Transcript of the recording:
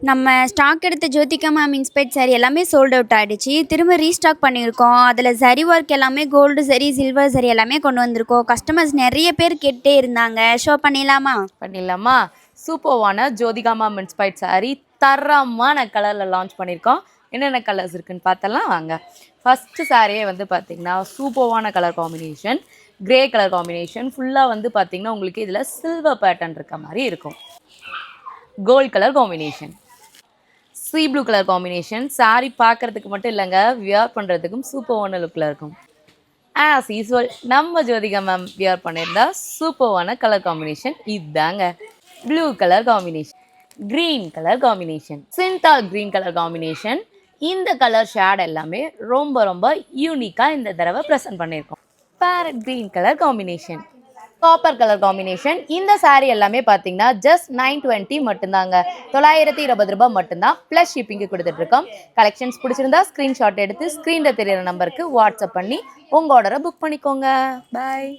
நம்ம ஸ்டாக் எடுத்த Jyothika ma'am inspect sorry எல்லாமே சோல்ட் அவுட் ஆகிடுச்சு. திரும்ப ரீஸ்டாக் பண்ணியிருக்கோம். அதில் சரி ஒர்க் எல்லாமே கோல்டு சரி, சில்வர் சரி எல்லாமே கொண்டு வந்திருக்கோம். கஸ்டமர்ஸ் நிறைய பேர் கேட்டே இருந்தாங்க. ஷோ பண்ணிடலாமா? பண்ணிடலாமா? சூப்பர்வான ஜோதிகாமா இன்ஸ்பைர்ட் சாரி தரமான கலரில் லான்ச் பண்ணியிருக்கோம். என்னென்ன கலர்ஸ் இருக்குன்னு பார்த்தலாம் வாங்க. ஃபஸ்ட்டு சாரியே வந்து பார்த்திங்கன்னா சூப்பர்வான colour combination, grey colour combination. ஃபுல்லாக வந்து பார்த்திங்கன்னா உங்களுக்கு இதில் சில்வர் பேட்டர்ன் இருக்க மாதிரி இருக்கும். Gold colour combination, sea blue colour combination. Sari பார்க்குறதுக்கு மட்டும் இல்லைங்க, வியர் பண்ணுறதுக்கும் சூப்பர்வான லுக்கில் இருக்கும். ஆஸ் யூஸ்வல் நம்ம ஜோதிகா மேம் வியர் பண்ணியிருந்தா சூப்பர்வான கலர் காம்பினேஷன் இதுதாங்க. Blue colour combination, green colour combination, Cinthol green colour combination. இந்த கலர் ஷேட் எல்லாமே ரொம்ப ரொம்ப யூனிக்காக இந்த தடவை ப்ரெசென்ட் பண்ணியிருக்கோம். Farad green colour combination, copper colour combination. இந்த சாரீ எல்லாமே பார்த்தீங்கன்னா ஜஸ்ட் 920 மட்டும்தாங்க. 920 ரூபாய் மட்டும்தான் ப்ளஸ் ஷிப்பிங்கு கொடுத்துட்ருக்கோம். கலெக்ஷன்ஸ் பிடிச்சிருந்தா ஸ்க்ரீன்ஷாட் எடுத்து ஸ்க்ரீனில் தெரியிற நம்பருக்கு வாட்ஸ்அப் பண்ணி உங்கள் ஆர்டரை புக் பண்ணிக்கோங்க. பாய்.